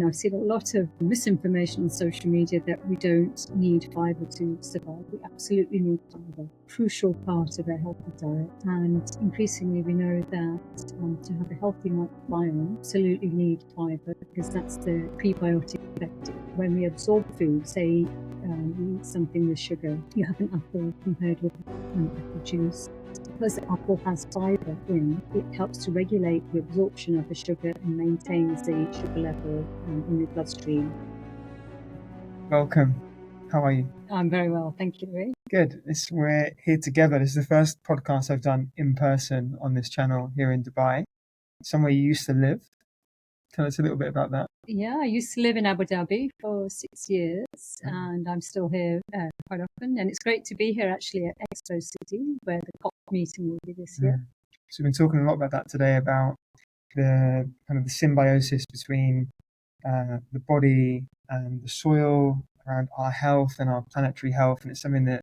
I've seen a lot of misinformation on social media that we don't need fibre to survive. We absolutely need fibre, crucial part of a healthy diet. And increasingly we know that to have a healthy microbiome, absolutely need fibre, because that's the prebiotic effect. When we absorb food, say you eat something with sugar, you have an apple compared with apple juice. Because the apple has fibre in, it helps to regulate the absorption of the sugar and maintains the sugar level in the bloodstream. Welcome. How are you? I'm very well, thank you, Ray. Good. We're here together. This is the first podcast I've done in person on this channel here in Dubai, somewhere you used to live. Tell us a little bit about that. Yeah, I used to live in Abu Dhabi for 6 years, and I'm still here quite often. And it's great to be here actually at Expo City, where the COP meeting will be this year. So we've been talking a lot about that today, about the kind of the symbiosis between the body and the soil, around our health and our planetary health, and it's something that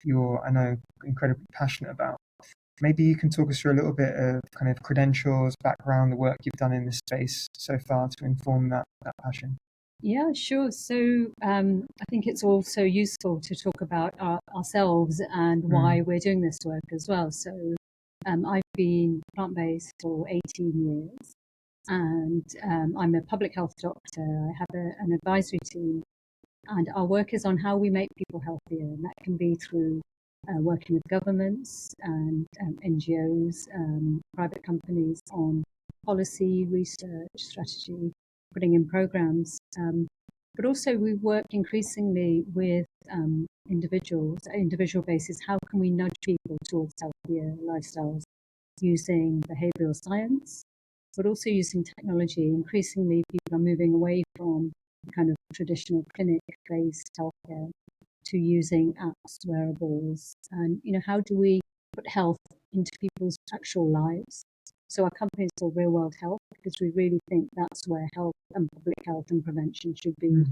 you're, I know, incredibly passionate about. Maybe you can talk us through a little bit of kind of credentials, background, the work you've done in this space so far to inform that passion. Yeah, sure. So I think it's also useful to talk about ourselves and why we're doing this work as well. So I've been plant-based for 18 years, and I'm a public health doctor. I have an advisory team, and our work is on how we make people healthier, and that can be through working with governments and NGOs, private companies on policy, research, strategy, putting in programs. But also we work increasingly with individuals, at individual basis. How can we nudge people towards healthier lifestyles using behavioral science, but also using technology? Increasingly, people are moving away from kind of traditional clinic-based healthcare to using apps, wearables, and how do we put health into people's actual lives? So our company is called Real World Health, because we really think that's where health and public health and prevention should be,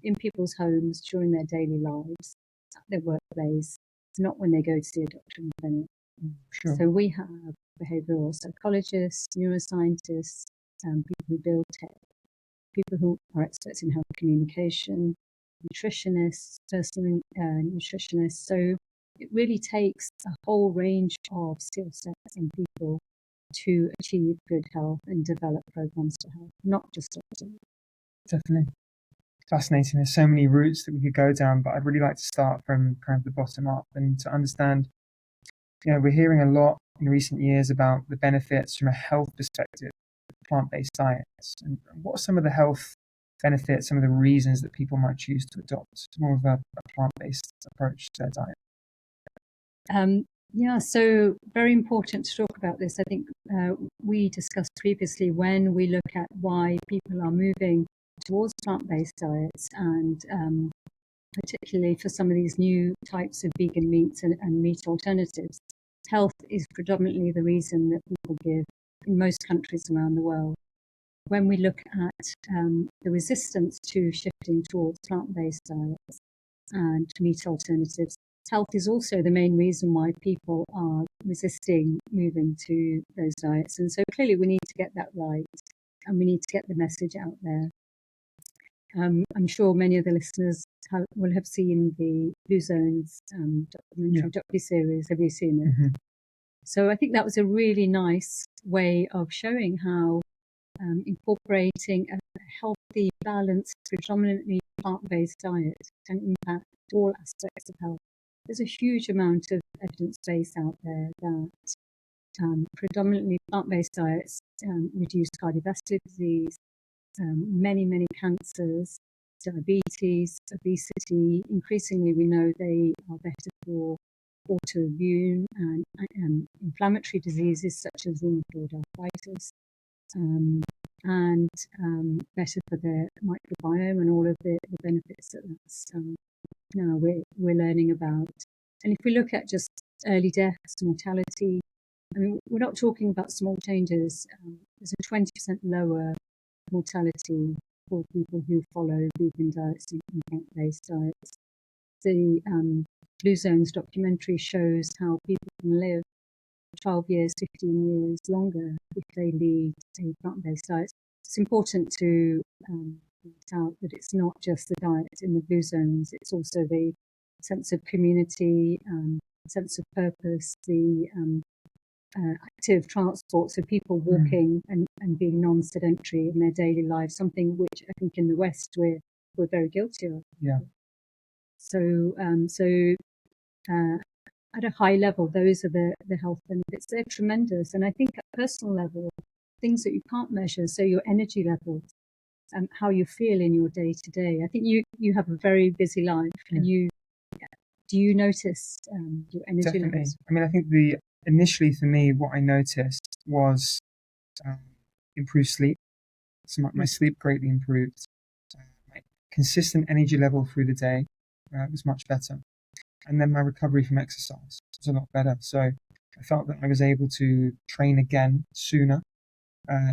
in people's homes, during their daily lives, at their workplace, not when they go to see a doctor in the clinic. Sure. So we have behavioral psychologists, neuroscientists, people who build tech, people who are experts in health communication, nutritionists, personal nutritionists. So it really takes a whole range of skill sets and people to achieve good health and develop programs to help, not just doctors. Definitely. Fascinating. There's so many routes that we could go down, but I'd really like to start from kind of the bottom up and to understand, we're hearing a lot in recent years about the benefits from a health perspective of plant-based diets. And what are some of the health benefits, some of the reasons that people might choose to adopt more of a plant-based approach to their diet? Yeah, so very important to talk about this. I think we discussed previously, when we look at why people are moving towards plant-based diets, and particularly for some of these new types of vegan meats and meat alternatives, health is predominantly the reason that people give in most countries around the world. When we look at the resistance to shifting towards plant-based diets and meat alternatives, health is also the main reason why people are resisting moving to those diets. And so clearly we need to get that right, and we need to get the message out there. I'm sure many of the listeners will have seen the Blue Zones documentary docu-series. Have you seen it? So I think that was a really nice way of showing how incorporating a healthy, balanced, predominantly plant-based diet can impact all aspects of health. There's a huge amount of evidence base out there that predominantly plant-based diets reduce cardiovascular disease, many cancers, diabetes, obesity. Increasingly, we know they are better for autoimmune and inflammatory diseases such as rheumatoid arthritis, and better for the microbiome and all of the benefits that's now we're learning about. And if we look at just early deaths, mortality, I mean, we're not talking about small changes. There's a 20% lower mortality for people who follow vegan diets and plant-based diets. The Blue Zones documentary shows how people can live 12 years, 15 years longer if they lead a plant-based diet. It's important to worked out that it's not just the diet in the blue zones, it's also the sense of community, sense of purpose, the active transport, so people walking and being non-sedentary in their daily lives, something which I think in the West we're very guilty of. Yeah. So at a high level, those are the health benefits. They're tremendous. And I think at personal level, things that you can't measure, so your energy levels and how you feel in your day to day. I think you have a very busy life, and do you notice your energy Definitely. levels? I mean, I think initially for me, what I noticed was improved sleep. So my sleep greatly improved. My consistent energy level through the day was much better. And then my recovery from exercise was a lot better. So I felt that I was able to train again sooner,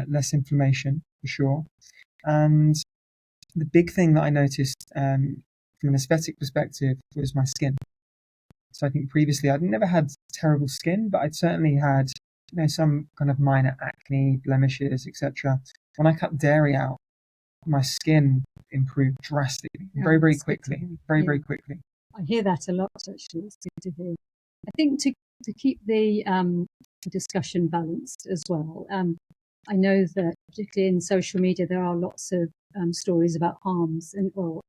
less inflammation for sure. And the big thing that I noticed from an aesthetic perspective was my skin. So I think previously I'd never had terrible skin, but I'd certainly had some kind of minor acne, blemishes, etc. When I cut dairy out, my skin improved drastically, very quickly, very quickly. I hear that a lot, actually. It's good to hear. I think to keep the discussion balanced as well, I know that particularly in social media there are lots of stories about harms or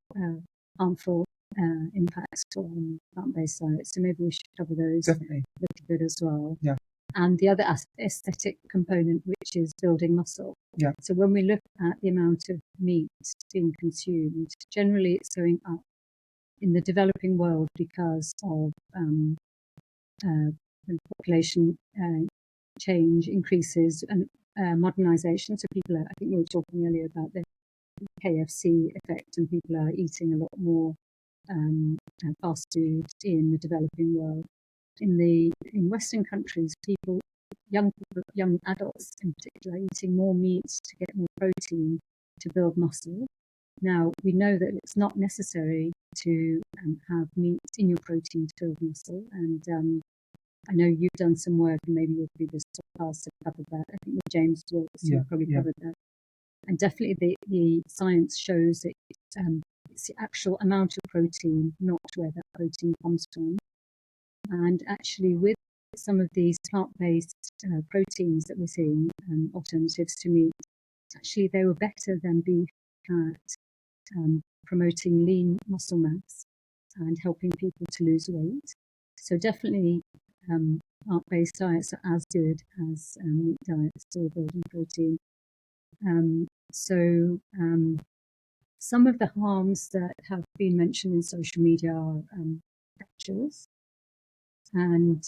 harmful impacts on plant-based diets. So maybe we should cover those Definitely a little bit as well. Yeah. And the other aesthetic component, which is building muscle. Yeah. So when we look at the amount of meat being consumed, generally it's going up in the developing world because of population change increases and modernization. So people I think we were talking earlier about the KFC effect, and people are eating a lot more fast food in the developing world. In Western countries, young adults in particular, are eating more meat to get more protein to build muscle. Now, we know that it's not necessary to have meat in your protein to build muscle. And I know you've done some work, and maybe your previous podcast have covered that. I think with James Wilkes, probably covered that. And definitely the science shows that it's the actual amount of protein, not where that protein comes from. And actually, with some of these plant-based proteins that we're seeing, alternatives to meat, actually they were better than beef, at promoting lean muscle mass and helping people to lose weight. So definitely plant-based diets are as good as meat diets for building protein. Some of the harms that have been mentioned in social media are fractures. And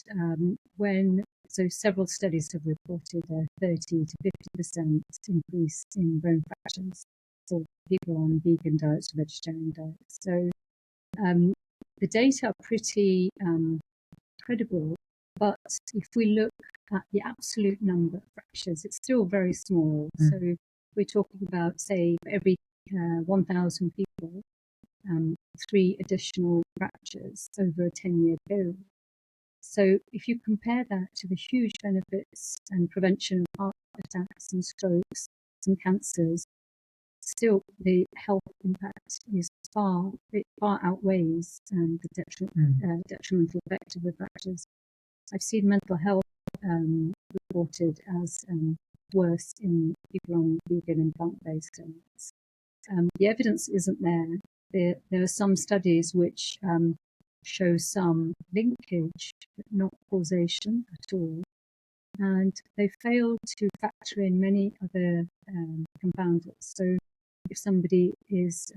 so several studies have reported a 30 to 50% increase in bone fractures for people on vegan diets or vegetarian diets. So the data are pretty credible, but if we look at the absolute number of fractures, it's still very small. So we're talking about, say, for every 1,000 people, 3 additional fractures over a 10-year period. So if you compare that to the huge benefits and prevention of heart attacks and strokes and cancers, still the health impact is far outweighs the detrimental effect of the fractures. I've seen mental health reported as worse in people on vegan and plant-based diets. The evidence isn't there. There are some studies which show some linkage, but not causation at all. And they failed to factor in many other confounders. So if somebody is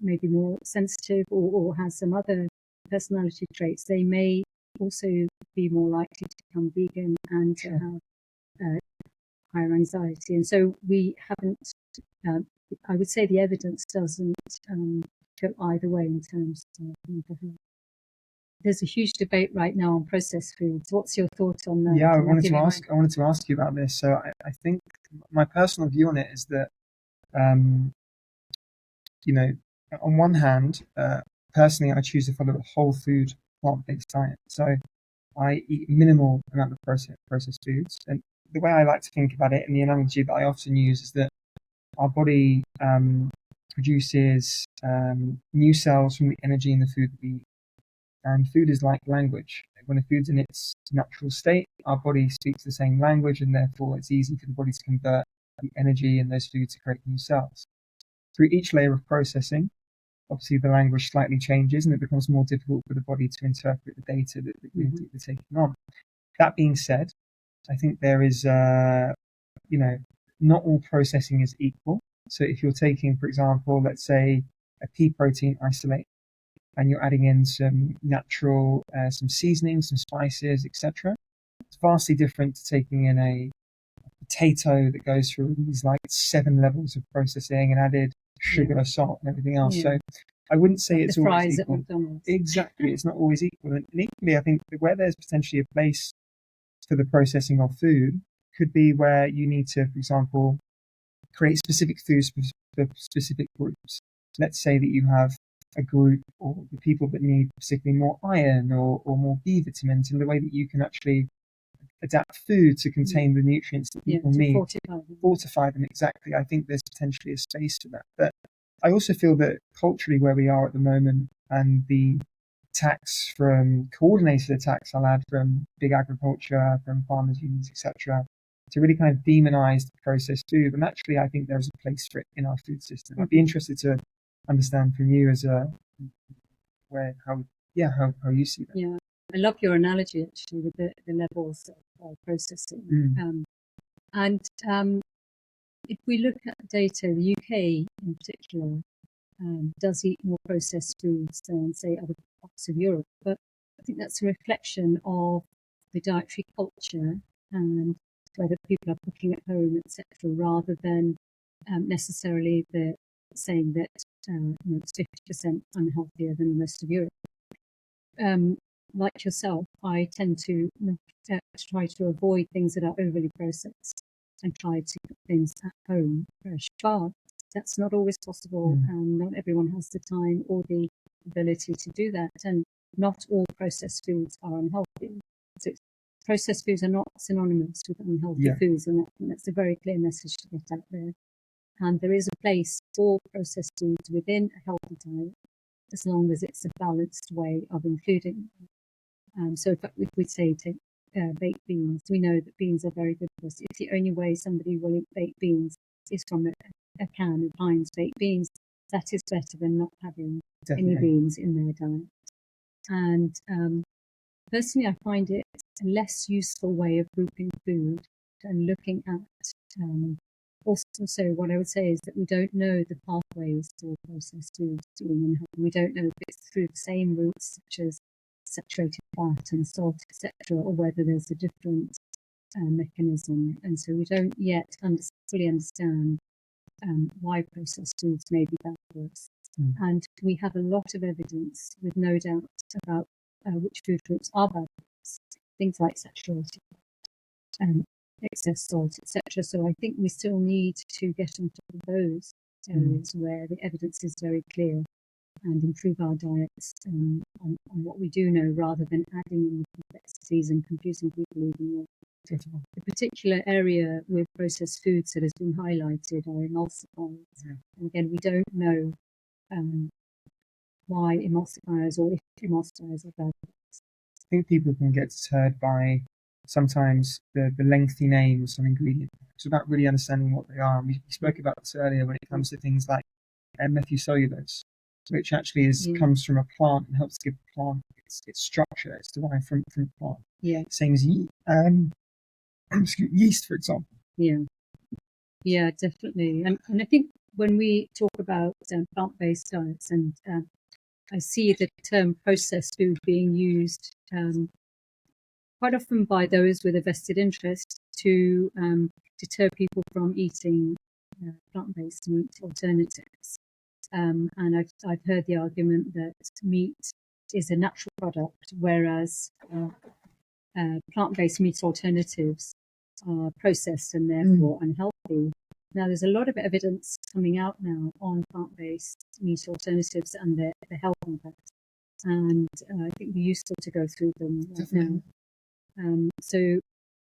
maybe more sensitive or has some other personality traits, they may also be more likely to become vegan and to have higher anxiety. And so we haven't, I would say the evidence doesn't go either way in terms of mental health. There's a huge debate right now on processed foods. What's your thought on that? Yeah, I wanted to ask you about this. So I think my personal view on it is that, on one hand, personally, I choose to follow a whole food plant-based diet. So I eat minimal amount of processed foods. And the way I like to think about it, and the analogy that I often use, is that our body produces new cells from the energy in the food that we eat. And food is like language. When a food's in its natural state, our body speaks the same language, and therefore it's easy for the body to convert the energy in those foods to create new cells. Through each layer of processing, obviously the language slightly changes and it becomes more difficult for the body to interpret the data that we're taking on. That being said, I think there is, not all processing is equal. So if you're taking, for example, let's say a pea protein isolate, and you're adding in some natural, some seasonings, some spices, etc., it's vastly different to taking in a potato that goes through these like 7 levels of processing and added sugar, salt, and everything else. So I wouldn't say it's always equal. Exactly, it's not always equal. And equally, I think that where there's potentially a place for the processing of food could be where you need to, for example, create specific foods for specific groups. Let's say that you have a group or the people that need particularly more iron or more B vitamins, in the way that you can actually adapt food to contain the nutrients that people need, fortify them. Exactly. I think there's potentially a space for that. But I also feel that culturally where we are at the moment, and the attacks from coordinated attacks, I'll add, from big agriculture, from farmers unions, etc., to really kind of demonize processed food. And actually, I think there's a place for it in our food system. I'd be interested to understand from you as how you see that. Yeah, I love your analogy actually with the levels of processing. If we look at data, the UK in particular does eat more processed foods than, say, other parts of Europe. But I think that's a reflection of the dietary culture and whether people are cooking at home, etc., rather than necessarily the saying that it's 50% unhealthier than the rest of Europe. Like yourself, I tend to try to avoid things that are overly processed and try to cook things at home fresh. But that's not always possible, and not everyone has the time or the ability to do that. And not all processed foods are unhealthy. So processed foods are not synonymous with unhealthy foods, and that's a very clear message to get out there. And there is a place for processed foods within a healthy diet, as long as it's a balanced way of including them. So if we say take baked beans, we know that beans are very good for us. If the only way somebody will eat baked beans is from a can of Heinz baked beans, that is better than not having any beans in their diet. And personally, I find it a less useful way of grouping food and looking at also, what I would say is that we don't know the pathways for processed foods being unhealthy. We don't know if it's through the same routes, such as saturated fat and salt, etc., or whether there's a different mechanism. And so we don't yet fully understand why processed foods may be bad for us. And we have a lot of evidence, with no doubt, about which food groups are bad for us. Things like saturated fat, excess salt, etc. So I think we still need to get on top of those areas where the evidence is very clear, and improve our diets on what we do know, rather than adding in the complexities and confusing people even more. The particular area with processed foods that has been highlighted are emulsifiers. And again, we don't know why emulsifiers, or if emulsifiers are bad. I think people can get deterred by sometimes the lengthy name of some ingredient. It's about really understanding what they are. And we spoke about this earlier when it comes to things like methylcellulose, which actually comes from a plant and helps give the plant its structure. It's derived from the plant. Same as yeast, for example. Yeah, definitely. And I think when we talk about plant-based diets, and I see the term processed food being used quite often by those with a vested interest to deter people from eating plant-based meat alternatives. And I've heard the argument that meat is a natural product, whereas plant-based meat alternatives are processed and therefore unhealthy. Now, there's a lot of evidence coming out now on plant-based meat alternatives and their health impact, and I think it'd be useful to go through them right now. So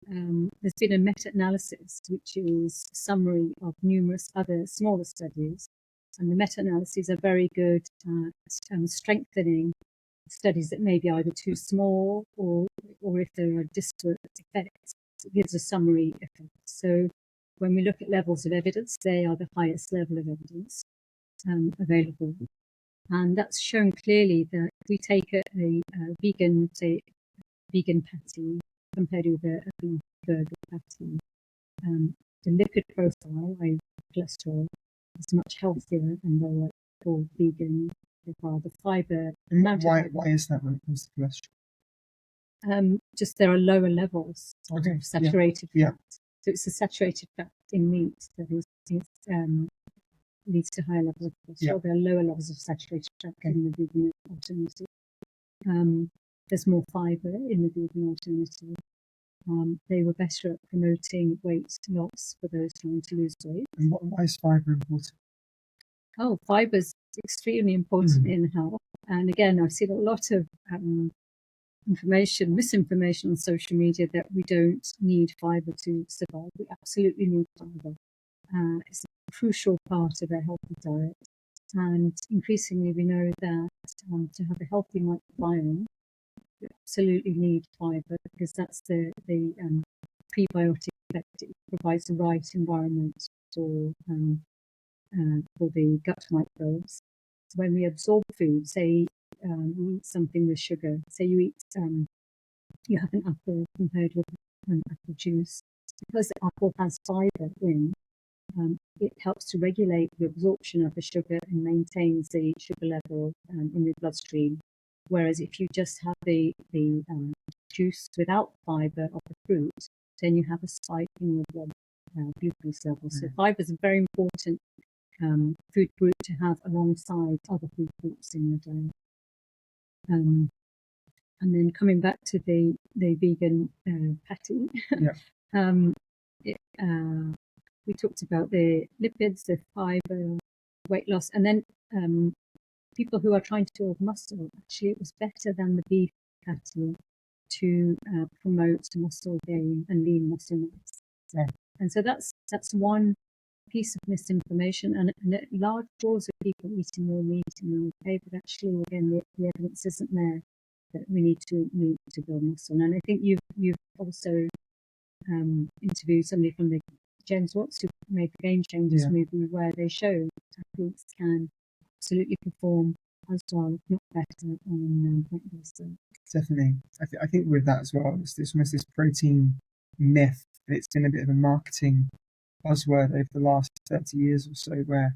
there's been a meta-analysis, which is a summary of numerous other smaller studies. And the meta-analyses are very good at strengthening studies that may be either too small or if there are disparate effects, it gives a summary effect. So when we look at levels of evidence, they are the highest level of evidence available. And that's shown clearly that if we take a vegan, say, vegan patty compared with a beef burger patty, the lipid profile, like cholesterol, is much healthier and lower for vegan, while the fiber. Why is that when it comes to cholesterol? Just there are lower levels of saturated fat. So it's a saturated fat in meat that leads to higher levels of cholesterol. There are lower levels of saturated fat in the vegan alternative. There's more fiber in the vegan alternative. They were better at promoting weight loss for those trying to lose weight. And why is fiber important? Oh, fiber is extremely important in health. And again, I've seen a lot of misinformation on social media that we don't need fiber to survive. We absolutely need fiber. It's a crucial part of a healthy diet. And increasingly, we know that to have a healthy microbiome, you absolutely need fiber because that's the prebiotic effect. It provides the right environment for the gut microbes. So when we absorb food, say you eat something with sugar, say you have an apple compared with an apple juice, because the apple has fiber in, it helps to regulate the absorption of the sugar and maintains the sugar level in the bloodstream. Whereas if you just have the juice without fiber of the fruit, then you have a spike in your blood glucose level. So fiber is a very important food group to have alongside other food groups in your diet. And then coming back to the vegan patty, we talked about the lipids, the fiber, weight loss, and then people who are trying to build muscle, actually it was better than the beef patty to promote muscle gain and lean muscle mass. And so that's one piece of misinformation, and large draws of people eating more meat and more okay, but actually again the evidence isn't there that we need to build muscle. And I think you've also interviewed somebody from the James Watts who made the Game Changers movie, where they show athletes can absolutely perform as well, if not better, on plant-based diet. Definitely. I think with that as well, it's almost this protein myth. It's been a bit of a marketing buzzword over the last 30 years or so, where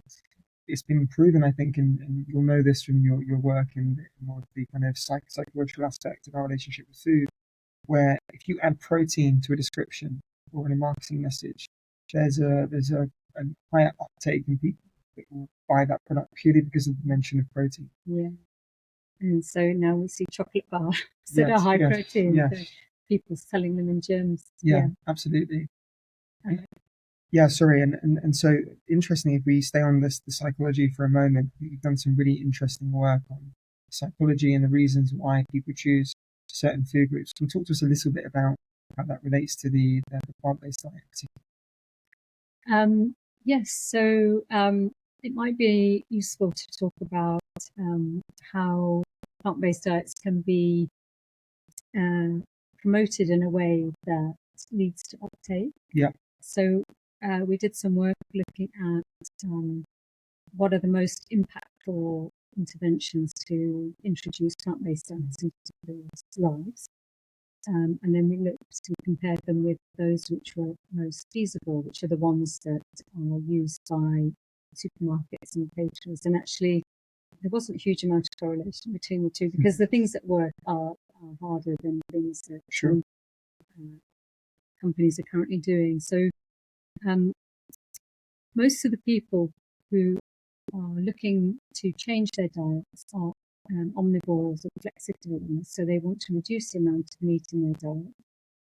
it's been proven, I think, and you'll know this from your work and more of the kind of psychological aspect of our relationship with food, where if you add protein to a description or in a marketing message, there's a higher uptake in people that will buy that product purely because of the mention of protein. Yeah. And so now we see chocolate bars that are high protein. So people selling them in gyms. Yeah, absolutely. Sorry. And so interestingly, if we stay on the psychology for a moment, you've done some really interesting work on psychology and the reasons why people choose certain food groups. Can you talk to us a little bit about how that relates to the plant-based diet? Yes, so it might be useful to talk about how plant-based diets can be promoted in a way that leads to uptake. Yeah. So we did some work looking at what are the most impactful interventions to introduce plant-based diets into people's lives. And then we looked to compare them with those which were most feasible, which are the ones that are used by supermarkets and caterers. And actually, there wasn't a huge amount of correlation between the two, because the things that work are harder than things that companies are currently doing. So most of the people who are looking to change their diets are omnivores or flexitarians, so they want to reduce the amount of meat in their diet,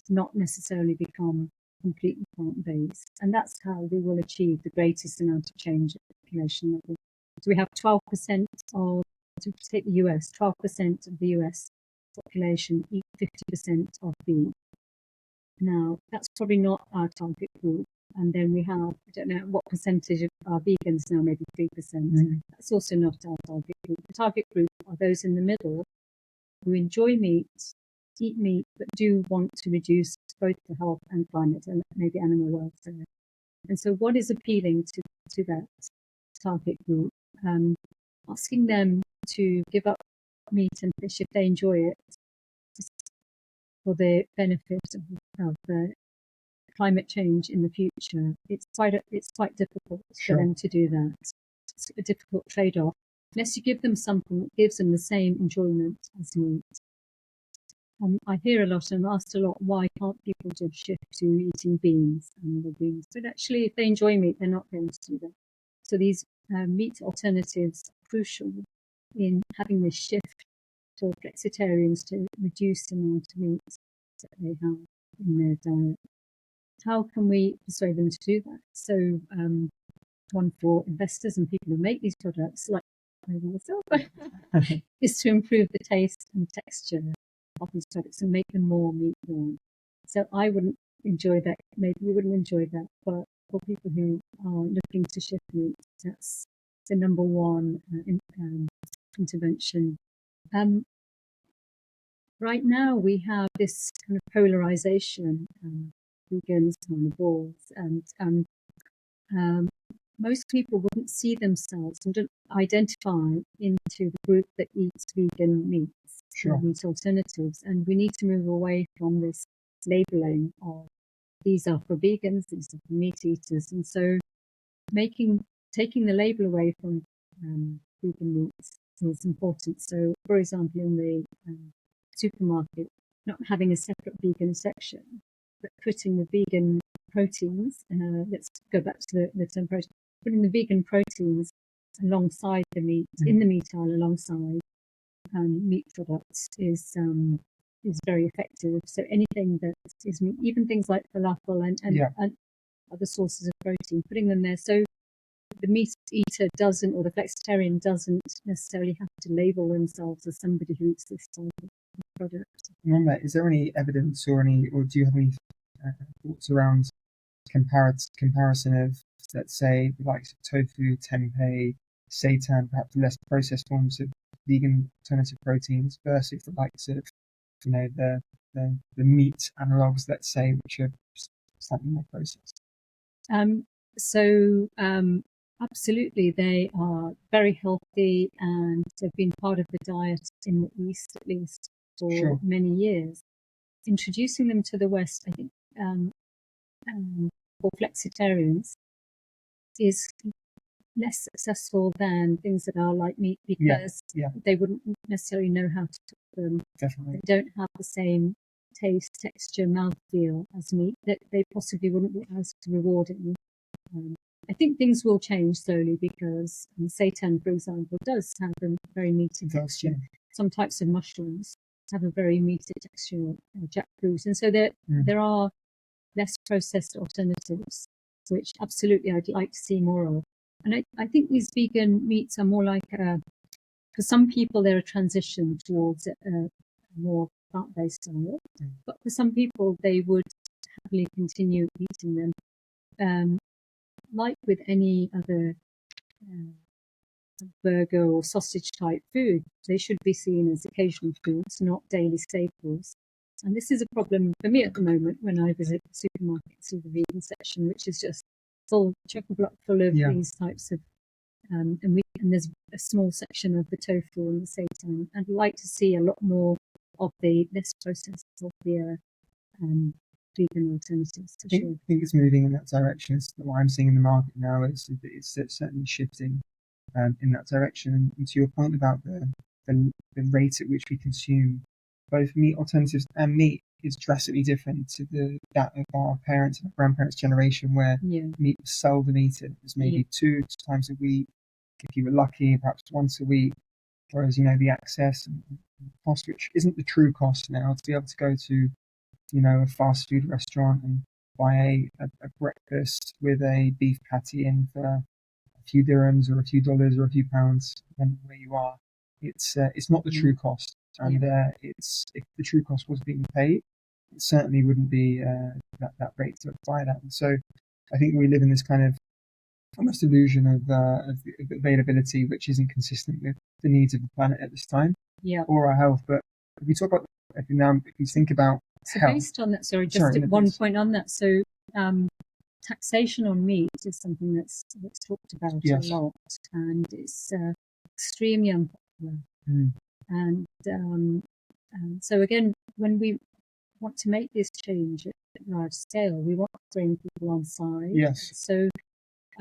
not necessarily become completely plant-based. And that's how we will achieve the greatest amount of change at the population level. So we have 12% of, to take the US, 12% of the US population eat 50% of beef. Now, that's probably not our target group. And then we have, I don't know what percentage of our vegans now, maybe 3%. That's also not our target group. The target group are those in the middle who enjoy meat, eat meat, but do want to reduce both the health and climate and maybe animal welfare. And so what is appealing to that target group? Asking them to give up meat and fish if they enjoy it for the benefit of climate change in the future. It's quite difficult for them to do that. It's a difficult trade-off unless you give them something that gives them the same enjoyment as meat. I hear a lot and I'm asked a lot, why can't people just shift to eating beans and beans? But actually, if they enjoy meat, they're not going to do that. So these meat alternatives are crucial in having this shift for flexitarians to reduce the amount of meat that they have in their diet. How can we persuade them to do that? So one for investors and people who make these products, like myself, is to improve the taste and texture of these products and make them more meat-borne. So I wouldn't enjoy that. Maybe you wouldn't enjoy that, but for people who are looking to shift meat, that's the number one intervention. Right now, we have this kind of polarization, vegans, carnivores, and most people wouldn't see themselves and don't identify into the group that eats vegan meats, meat alternatives. And we need to move away from this labeling of these are for vegans, these are for meat eaters. And so taking the label away from vegan meats is important. So, for example, in the supermarket, not having a separate vegan section, but putting the vegan proteins, let's go back to the term protein, putting the vegan proteins alongside the meat, in the meat aisle alongside meat products is very effective. So anything that is meat, even things like falafel and other sources of protein, putting them there. So the meat eater doesn't, or the flexitarian doesn't necessarily have to label themselves as somebody who eats this type of product. On that, is there any evidence or do you have any thoughts around comparison of, let's say, the likes of tofu, tempeh, seitan, perhaps less processed forms of vegan alternative proteins versus the likes of, the meat analogues, let's say, which are slightly more processed? Absolutely, they are very healthy and have been part of the diet in the East, at least, for many years. Introducing them to the West, I think, for flexitarians is less successful than things that are like meat because they wouldn't necessarily know how to cook them. Definitely. They don't have the same taste, texture, mouthfeel as meat. That they possibly wouldn't be as rewarding. I think things will change slowly because seitan, for example, does have a very meaty texture. Some types of mushrooms have a very meaty texture, jackfruit. And so there are less processed alternatives, which absolutely I'd like to see more of. And I think these vegan meats are more like, for some people, they're a transition towards a more plant-based diet. But for some people, they would happily continue eating them. Like with any other burger or sausage type food, they should be seen as occasional foods, not daily staples. And this is a problem for me at the moment when I visit the supermarket, see the vegan section, which is just chock-a-block full of these types of, and there's a small section of the tofu and the seitan. I'd like to see a lot more of the less processed, healthier vegan alternatives. I think it's moving in that direction. It's what I'm seeing in the market now. It's certainly shifting in that direction. And to your point about the rate at which we consume both meat alternatives and meat is drastically different to that of our parents and grandparents' generation, where meat was seldom eaten. It was maybe 2 times a week, if you were lucky, perhaps once a week. Whereas the access and cost, which isn't the true cost now, to be able to go to a fast food restaurant and buy a breakfast with a beef patty in for a few dirhams or a few dollars or a few pounds, depending on where you are. It's not the true cost. And if the true cost was being paid, it certainly wouldn't be that rate to apply that. And so I think we live in this kind of almost illusion of availability, which isn't consistent with the needs of the planet at this time or our health. But if we talk about, if you think about health, based on that, one point on that. So taxation on meat is something that's talked about a lot, and it's extremely unpopular. And so again, when we want to make this change at large scale, we want to bring people on side. So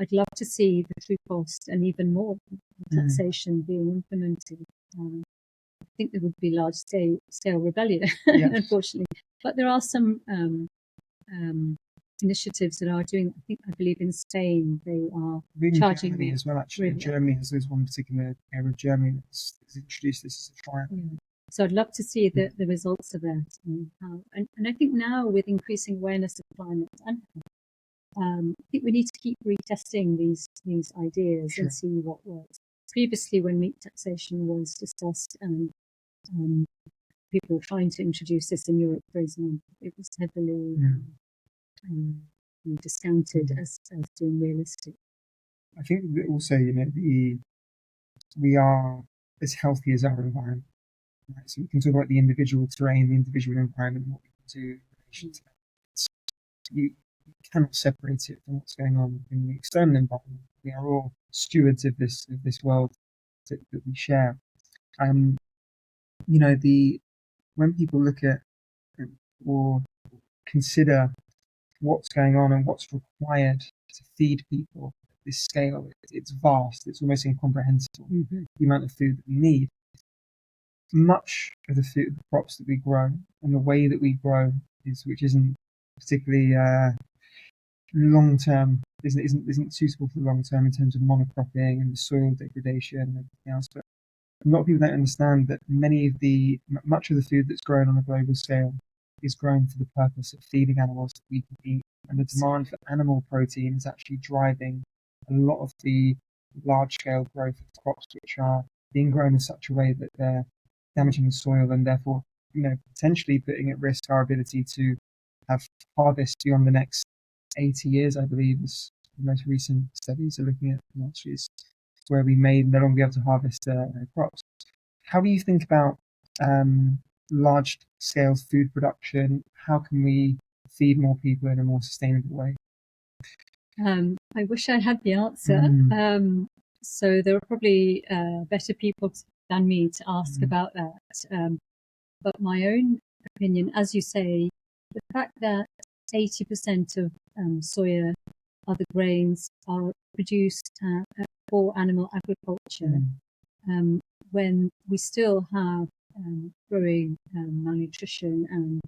I'd love to see the true cost and even more taxation being implemented. I think there would be large scale rebellion, unfortunately. But there are some initiatives that are doing. I believe in Spain they are charging Germany as well. Actually, Germany has this one particular area of Germany that's introduced this as a trial. So I'd love to see the results of that, and I think now with increasing awareness of climate and I think we need to keep retesting these ideas and see what works. Previously, when meat taxation was discussed and people were trying to introduce this in Europe, for example, it was heavily discounted as being realistic. I think that also, we are as healthy as our environment. Right? So we can talk about the individual terrain, the individual environment, what we can do in relation to that. You cannot separate it from what's going on in the external environment. We are all stewards of this world that we share. When people look at or consider what's going on and what's required to feed people at this scale, it's vast. It's almost incomprehensible. The amount of food that we need. Much of the crops that we grow and the way that we grow which isn't particularly long term, isn't suitable for the long term in terms of monocropping and the soil degradation and everything else. But a lot of people don't understand that much of the food that's grown on a global scale is grown for the purpose of feeding animals that we can eat, and the demand for animal protein is actually driving a lot of the large scale growth of crops which are being grown in such a way that they're damaging the soil and therefore, potentially putting at risk our ability to have harvest beyond the next 80 years, I believe, is the most recent studies are looking at is where we may no longer be able to harvest crops. How do you think about large scale food production? How can we feed more people in a more sustainable way? I wish I had the answer. So there are probably better people than me to ask about that. But my own opinion, as you say, the fact that 80% of soya, other grains are produced for animal agriculture, when we still have growing malnutrition and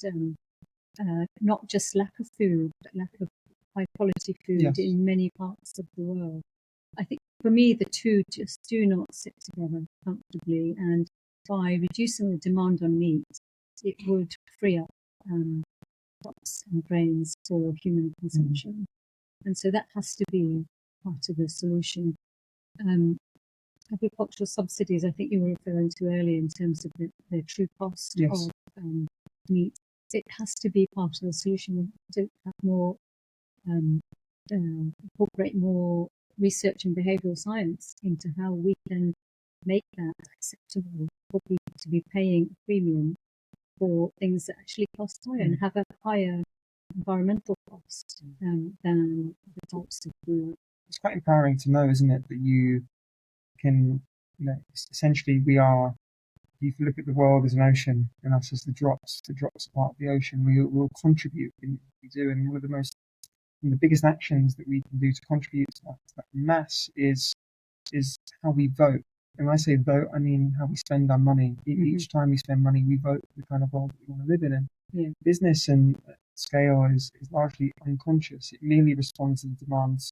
not just lack of food, but lack of high quality food in many parts of the world. I think for me, the two just do not sit together comfortably. And by reducing the demand on meat, it would free up crops and grains for human consumption. And so that has to be part of the solution. Agricultural subsidies, I think you were referring to earlier in terms of the true cost of meat. It has to be part of the solution. We have to have more, incorporate more research and behavioural science into how we can make that acceptable for people to be paying a premium for things that actually cost higher and have a higher environmental cost than the types of food. It's quite empowering to know, isn't it, that you can, essentially we are, if you look at the world as an ocean and us as the drops part of the ocean, we will contribute in what we do. And one of the biggest actions that we can do to contribute to that mass is how we vote. And when I say vote, I mean how we spend our money. Each time we spend money, we vote for the kind of world that we want to live in. And business and scale is largely unconscious. It merely responds to the demands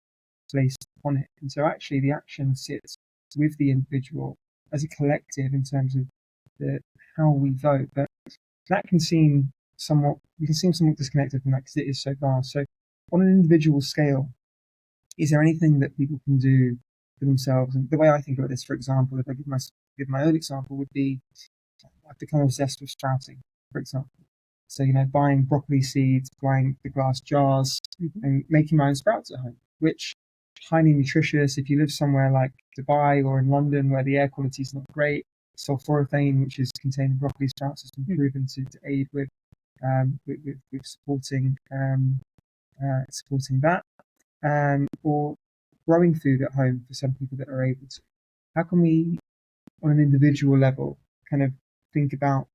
placed upon it. And so actually the action sits with the individual as a collective in terms of how we vote. But that can seem somewhat disconnected from that because it is so vast. So on an individual scale, is there anything that people can do for themselves? And the way I think about this, for example, if I give my own example, would be I've become obsessed with sprouting, for example. So, buying broccoli seeds, buying the glass jars, and making my own sprouts at home, which highly nutritious. If you live somewhere like Dubai or in London where the air quality is not great, sulforaphane, which is contained in broccoli sprouts, has been proven to aid with supporting that, or growing food at home for some people that are able to. How can we, on an individual level, kind of think about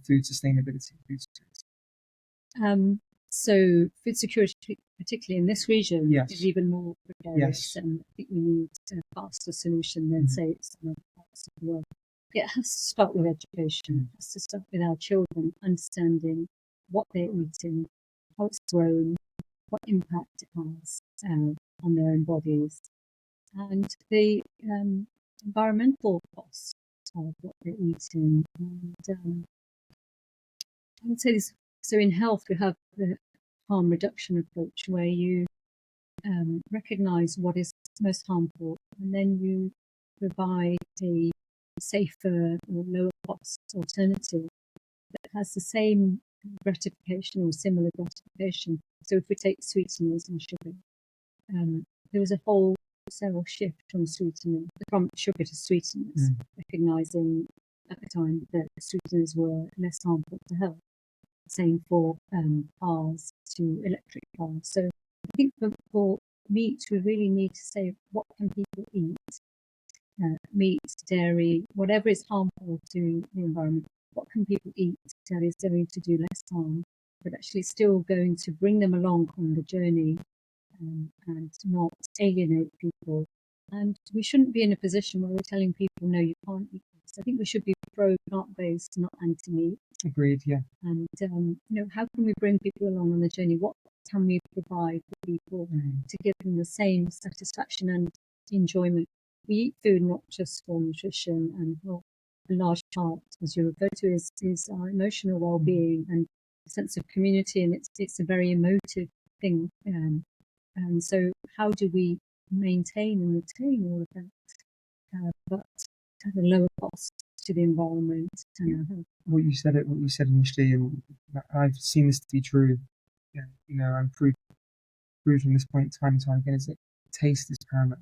food sustainability, food security? So food security, particularly in this region, Yes. is even more precarious, Yes. and I think we need a faster solution than, say, some other parts of the world. It has to start with education. It has to start with our children understanding what they're eating, how it's grown, what impact it has on their own bodies, and the environmental costs of what they're eating. And I would say this. So in health, we have the harm reduction approach, where you recognize what is most harmful, and then you provide a safer or lower cost alternative that has the same gratification or similar gratification. So if we take sweeteners and sugar, there was a wholesale shift from sugar to sweeteners, recognizing at the time that sweeteners were less harmful to health. Same for cars to electric cars. So I think for meat, we really need to say, what can people eat? Meat, dairy, whatever is harmful to the environment, what can people eat that is going to do less harm, but actually still going to bring them along on the journey, and not alienate people. And we shouldn't be in a position where we're telling people, no, you can't eat this. I think we should be pro-plant-based, not anti-meat. Agreed, yeah. And, how can we bring people along on the journey? What can we provide for people to give them the same satisfaction and enjoyment? We eat food not just for nutrition, and a large part, as you refer to, is our emotional well-being and a sense of community, and it's a very emotive thing. And so how do we maintain and retain all of that, but at a lower cost to the environment and our health? What you said initially, and I've seen this to be true. I'm proved from this point time and time again, is that taste is paramount.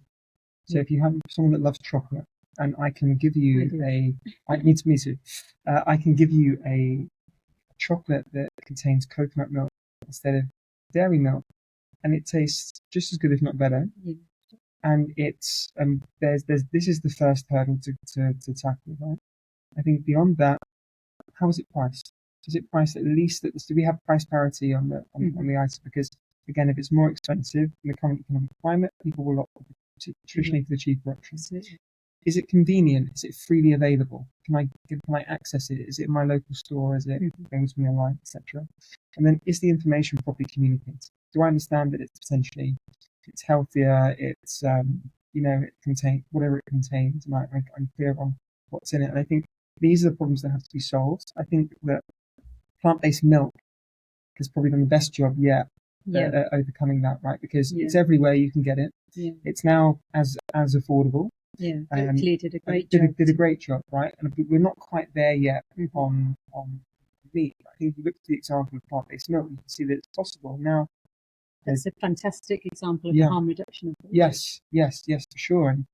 So if you have someone that loves chocolate, and I can give you me too. I can give you a chocolate that contains coconut milk instead of dairy milk, and it tastes just as good, if not better. Yeah. And it's this is the first hurdle to tackle, right? I think beyond that, how is it priced? Is it priced at least do we have price parity on the item? Because again, if it's more expensive in the current economic climate, people will opt traditionally for the cheaper options. Is it convenient? Is it freely available? Can I access it? Is it in my local store? Is it available to me online, etc.? And then, is the information properly communicated? Do I understand that it's healthier? It's it contains whatever it contains, and I'm clear on what's in it. And I think these are the problems that have to be solved. I think that plant-based milk has probably done the best job yet at overcoming that, right? Because it's everywhere you can get it. Yeah. It's now as affordable. Yeah, Oakley did a great job, right? And we're not quite there yet on meat. I think if you look at the example of plant-based milk, you can see that it's possible now. That's a fantastic example of harm reduction approach. Yes, for sure. And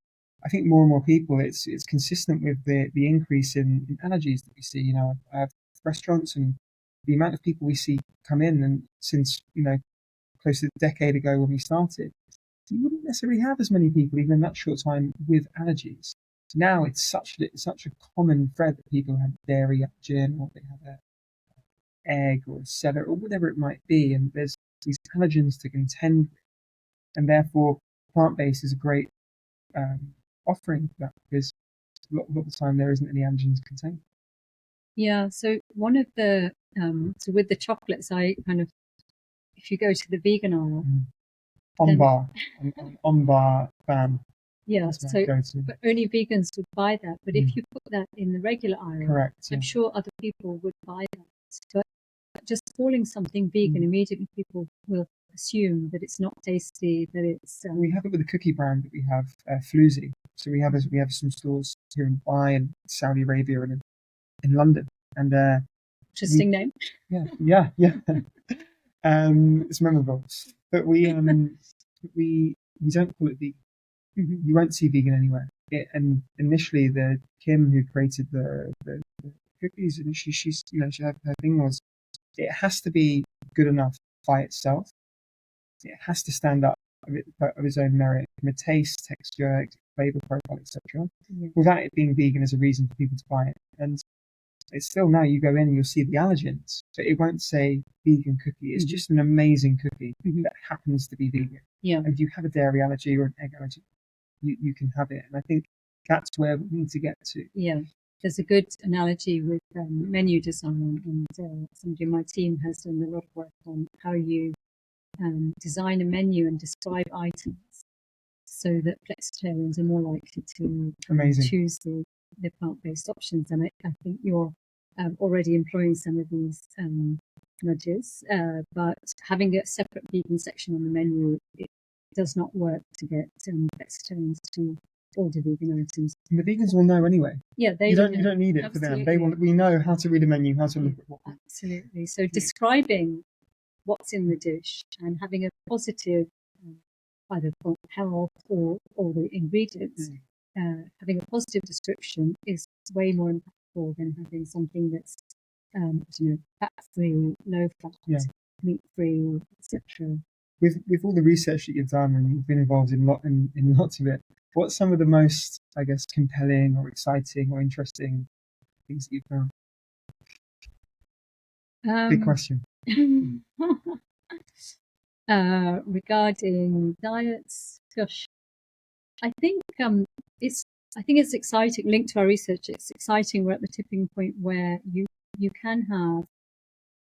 I think more and more people, it's consistent with the increase in allergies that we see. I have restaurants, and the amount of people we see come in, and since close to a decade ago when we started, you wouldn't necessarily have as many people even in that short time with allergies. Now it's such a common thread that people have dairy allergen, or they have an egg or a celery or whatever it might be, and there's these allergens to contend with, and therefore plant-based is a great offering for that, because a lot of the time there isn't any allergens contained. Yeah, so one of the so with the chocolates, I kind of, if you go to the vegan aisle, on-bar fan. Yeah, so but only vegans would buy that. But if you put that in the regular aisle, correct, I'm sure other people would buy that. But just calling something vegan, immediately people will assume that it's not tasty, that it's. We have it with the cookie brand that we have, Floozy. So we have some stores here in Dubai and Saudi Arabia and in London, and Interesting name. Yeah. It's memorable, but we don't call it vegan. You won't see vegan anywhere. And initially, the Kim who created the cookies, and her thing was, it has to be good enough by itself. It has to stand up of its own merit from a taste, texture, flavor profile, etc. Without it being vegan as a reason for people to buy it. And it's still, now you go in and you'll see the allergens, but it won't say vegan cookie. It's just an amazing cookie that happens to be vegan. And if you have a dairy allergy or an egg allergy, you can have it. And I think that's where we need to get to. Yeah. There's a good analogy with menu design, and somebody in my team has done a lot of work on how you design a menu and describe items so that flexitarians are more likely to choose the plant-based options. And I think you're already employing some of these nudges, but having a separate vegan section on the menu, it does not work to get flexitarians to order vegan items. And the vegans will know anyway. Yeah, you don't need it. Absolutely. For them. We know how to read a menu, how to look at what. Absolutely. So describing what's in the dish and having a positive either for health or the ingredients, having a positive description is way more impactful than having something that's fat-free, low-fat, meat-free, etc. With all the research that you've done, and you've been involved in lots of it, what's some of the most, I guess, compelling or exciting or interesting things that you've found? Big question. Regarding diets, gosh, I think it's exciting. Linked to our research, it's exciting. We're at the tipping point where you can have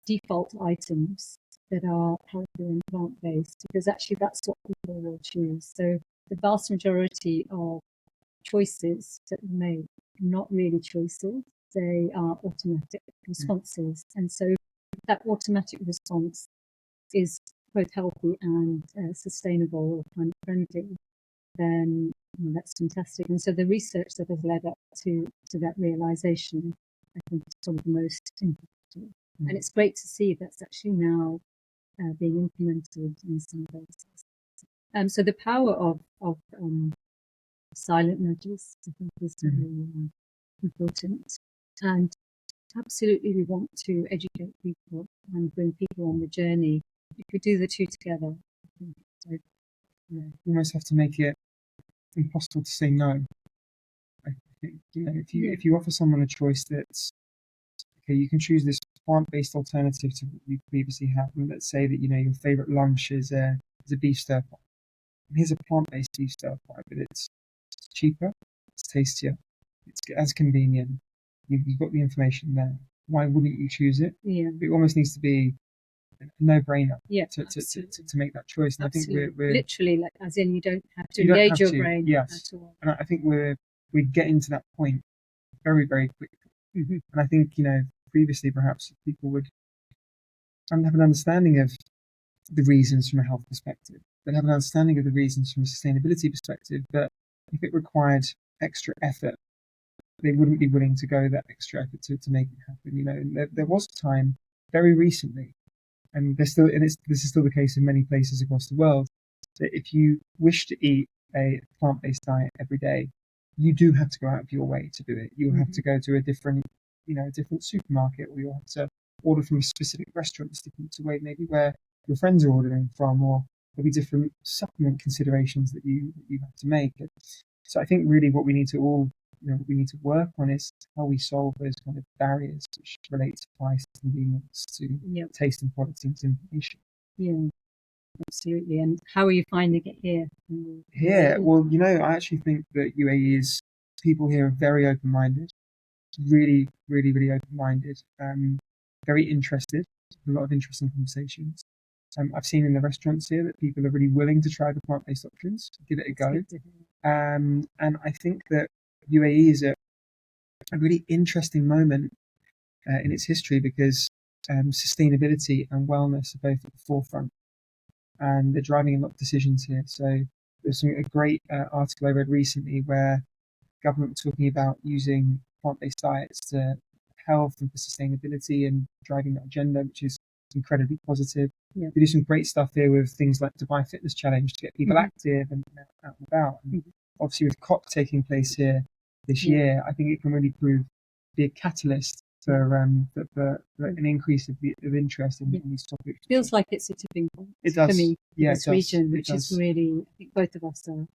default items that are healthy and plant-based, because actually that's what people will choose. So the vast majority of choices that we make are not really choices; they are automatic responses, and so that automatic response is both healthy and sustainable or climate friendly, then that's fantastic. And so the research that has led up to that realization, I think, is probably the most important. And it's great to see that's actually now being implemented in some places. So the power of silent nudges, I think, is really important. And absolutely, we want to educate people and bring people on the journey. If we do the two together, I think it's you almost have to make it impossible to say no. I think, if you offer someone a choice that's okay, you can choose this plant-based alternative to what you previously had. And let's say that your favorite lunch is a beef stir fry. And here's a plant-based beef stir fry, but it's cheaper, it's tastier, it's as convenient. You've got the information there. Why wouldn't you choose it? Yeah. It almost needs to be a no-brainer to make that choice. And absolutely. I think we're literally, like, as in, you don't have to engage your brain at all. And I think we're getting to that point very, very quickly. And I think previously perhaps people would have an understanding of the reasons from a health perspective. They'd have an understanding of the reasons from a sustainability perspective, but if it required extra effort, they wouldn't be willing to go that extra effort to make it happen. And there was a time very recently, and this is still the case in many places across the world, that if you wish to eat a plant-based diet every day, you do have to go out of your way to do it. You'll have to go to a different supermarket, or you'll have to order from a specific restaurant that's different to maybe where your friends are ordering from, or there'll be different supplement considerations that you have to make. So I think really what we need to work on is how we solve those kind of barriers which relate to price, convenience, to taste and quality and information. Yeah, absolutely. And how are you finding it here? Here, well, I actually think that people here are very open-minded, really, really, really open-minded, very interested, a lot of interesting conversations. I've seen in the restaurants here that people are really willing to try the plant-based options, give it a go. And I think that UAE is a really interesting moment in its history, because sustainability and wellness are both at the forefront, and they're driving a lot of decisions here. So there's a great article I read recently where government was talking about using plant-based diets to health and for sustainability and driving that agenda, which is incredibly positive. Yeah. They do some great stuff here with things like Dubai Fitness Challenge to get people active and out and about. And obviously, with COP taking place here this year, I think it can really be a catalyst for an increase of interest in these topics. Feels like it's a tipping point It does. for me, Yeah, this region, which is really, I think both of us are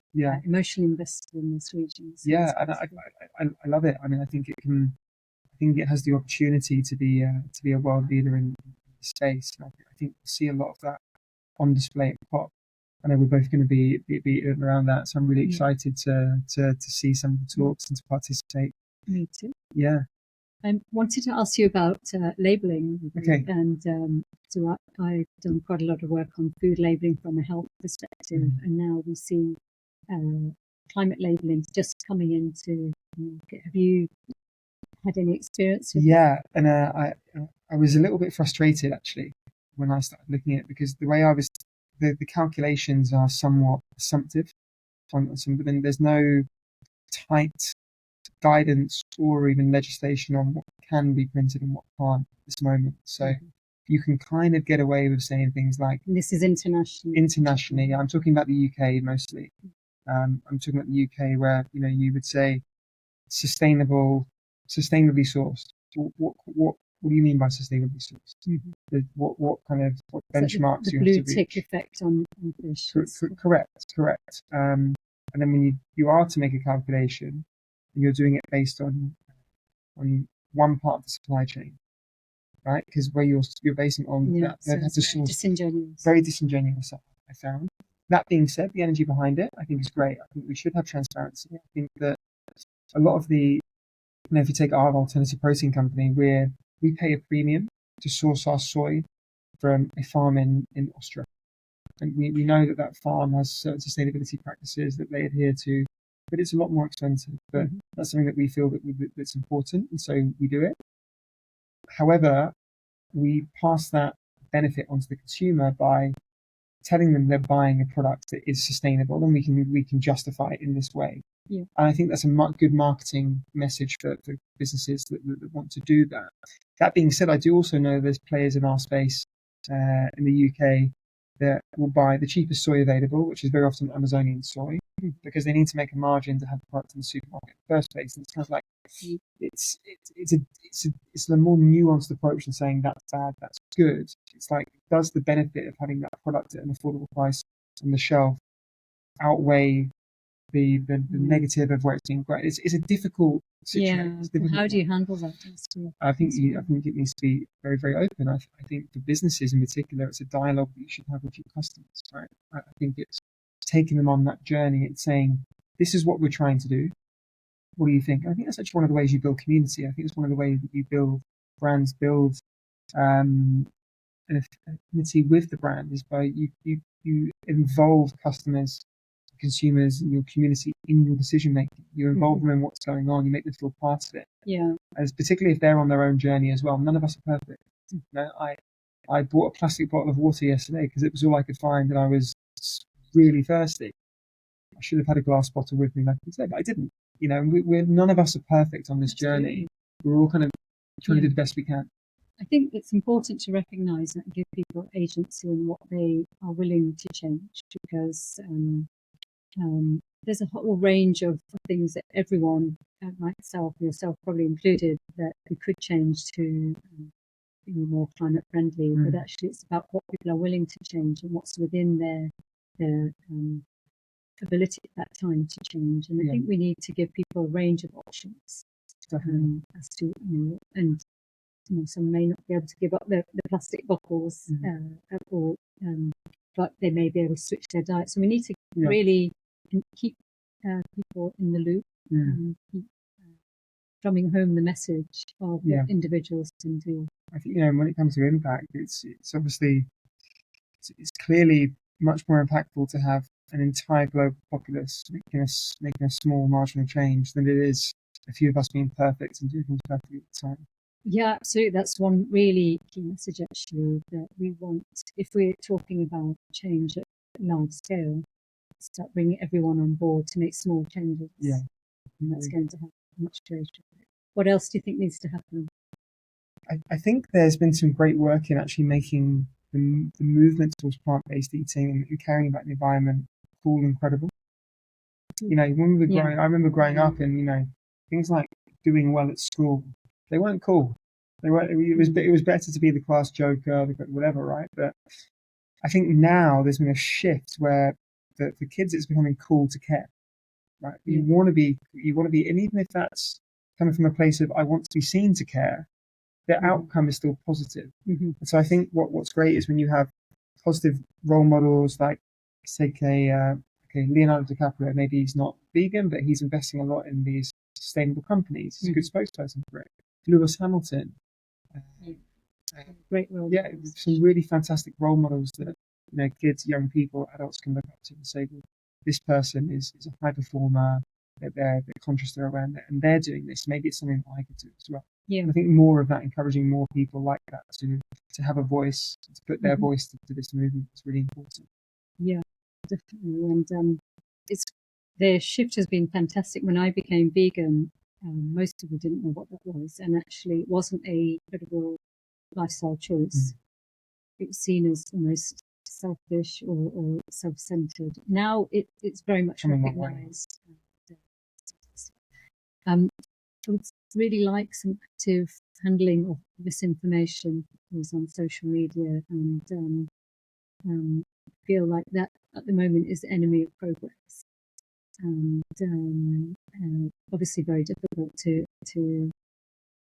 emotionally invested in this region. So and I love it. I mean, I think it has the opportunity to be a world leader in space. And I think we'll see a lot of that on display at COP. I know we're both going to be around that, so I'm really excited to see some of the talks and to participate. Me too. Yeah. I wanted to ask you about labelling. Okay. And so I've done quite a lot of work on food labelling from a health perspective, and now we see climate labelling just coming into the market. Have you had any experience with that? And I was a little bit frustrated actually when I started looking at it, because the way the calculations are somewhat assumptive on some, but then there's no tight guidance or even legislation on what can be printed and what can't at this moment. So you can kind of get away with saying things like, this is internationally. Internationally, I'm talking about the UK mostly. I'm talking about the UK, where you would say sustainably sourced. What do you mean by sustainably sourced? What kind of benchmarks the you blue have to reach? tick effect on fish. Correct. And then when you are to make a calculation, you're doing it based on one part of the supply chain, right? Because where you're basing it on that's a source. Very disingenuous, I found. That being said, the energy behind it, I think, is great. I think we should have transparency. I think that a lot of if you take our alternative protein company, we pay a premium to source our soy from a farm in Austria. And we know that farm has certain sustainability practices that they adhere to, but it's a lot more expensive. But that's something that we feel that's important, and so we do it. However, we pass that benefit onto the consumer by telling them they're buying a product that is sustainable, and we can justify it in this way. Yeah. And I think that's a good marketing message for businesses that want to do that. That being said, I do also know there's players in our space in the UK that will buy the cheapest soy available, which is very often Amazonian soy, because they need to make a margin to have the product in the supermarket in the first place. And it's kind of like it's a more nuanced approach than saying that's bad, that's good. It's like, does the benefit of having that product at an affordable price on the shelf outweigh the negative of where it's being grown? It's a difficult situation. Yeah. How do you handle that? I think it needs to be very, very open. I think for businesses in particular, it's a dialogue that you should have with your customers, right? I think it's taking them on that journey. It's saying, this is what we're trying to do. What do you think? I think that's actually one of the ways you build community. I think it's one of the ways that you build brands, build an affinity with the brand, is by you involve customers, consumers, and your community in your decision making. You involve them in what's going on. You make them feel part of it. Yeah. As particularly if they're on their own journey as well. None of us are perfect. I bought a plastic bottle of water yesterday because it was all I could find, and I was really thirsty. I should have had a glass bottle with me, like you said, but I didn't. We're none of us are perfect on this journey. We're all kind of trying to do the best we can. I think it's important to recognise and give people agency in what they are willing to change, because there's a whole range of things that everyone, myself, yourself probably included, that we could change to be more climate friendly. But actually, it's about what people are willing to change and what's within their ability at that time to change. And I think we need to give people a range of options as to, and some may not be able to give up the plastic bottles, but they may be able to switch their diet. So we need to really keep people in the loop and keep drumming home the message of what individuals can do. I think when it comes to impact, it's obviously it's clearly much more impactful to have an entire global populace making a small marginal change than it is a few of us being perfect and doing things perfectly at the time. Yeah, absolutely. That's one really key message, actually, that we want, if we're talking about change at large scale, start bringing everyone on board to make small changes. Yeah. And that's going to have much greater effect. What else do you think needs to happen? I think there's been some great work in actually making the movement towards plant-based eating and caring about the environment cool and credible. When we were growing, I remember growing up and, things like doing well at school, they weren't cool. They weren't, it was better to be the class joker, whatever, right? But I think now there's been a shift where for kids it's becoming cool to care, right? You want to be, and even if that's coming from a place of I want to be seen to care, the outcome is still positive. And so I think what's great is when you have positive role models like, say, Leonardo DiCaprio. Maybe he's not vegan, but he's investing a lot in these sustainable companies. He's a good spokesperson for it. Lewis Hamilton. Great role. Yeah, some really fantastic role models that kids, young people, adults can look up to and say, well, this person is a high performer. They're conscious, they're aware, and they're doing this. Maybe it's something that I could do as well. Yeah. And I think more of that, encouraging more people like that to have a voice, to put their voice to this movement is really important. Yeah, definitely. And the shift has been fantastic. When I became vegan, most people didn't know what that was, and actually it wasn't a credible lifestyle choice. It was seen as almost selfish or self-centered. Now it's very much recognised. I would really like some active handling of misinformation on social media, and feel like that at the moment is the enemy of progress, and obviously very difficult to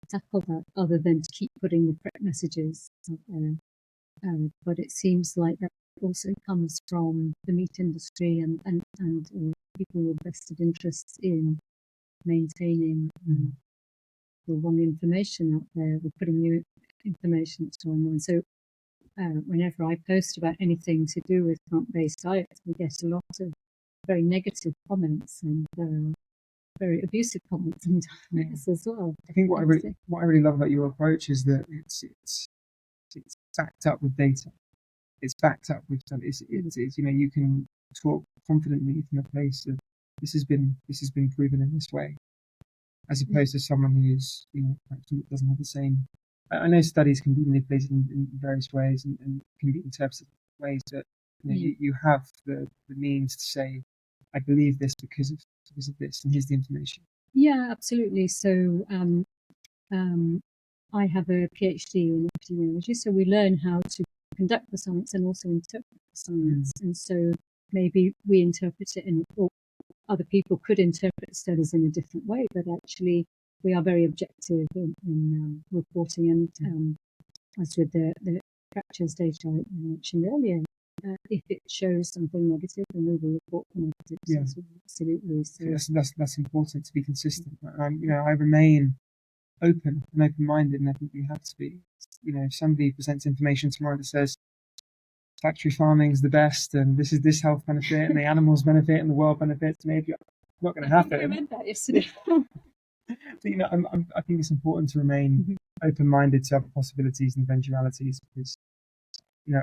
tackle that, other than to keep putting the correct messages out there. But it seems like that also comes from the meat industry and people with vested interests in maintaining the wrong information out there, or putting new information online. So whenever I post about anything to do with plant-based diets, we get a lot of very negative comments and very abusive comments sometimes as well. I think what I really love about your approach is that it's backed up with data. It's backed up with it's you can talk confidently from a place of this has been proven in this way, as opposed to someone who's perhaps doesn't have the same. I know studies can be manipulated in various ways and can be interpreted in ways, but you have the means to say, I believe this because of this, and here's the information. Yeah, absolutely. So I have a PhD in epidemiology, so we learn how to conduct the science and also interpret the science. And so maybe we interpret it or other people could interpret studies in a different way, but actually we are very objective in reporting. And as with the fractures data I mentioned earlier, if it shows something negative, then we will report the negatives. Yeah, absolutely. So that's important to be consistent. I remain open and open-minded, and I think we have to be. If somebody presents information tomorrow that says factory farming is the best, and this is this health benefit, and the animals benefit, and the world benefits, maybe not going to happen. I read that yesterday. But, I think it's important to remain open-minded to other possibilities and eventualities, because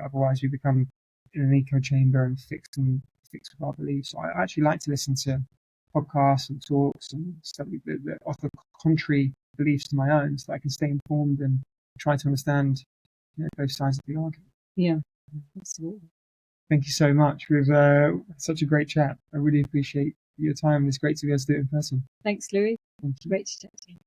otherwise we become in an echo chamber and fixed with our beliefs. So I actually like to listen to podcasts and talks and stuff that offer contrary beliefs to my own, so that I can stay informed and try to understand both sides of the argument. Yeah, absolutely. Thank you so much. We've such a great chat. I really appreciate your time. It's great to be able to do it in person. Thanks, Louis. Thank you. Great to chat to you.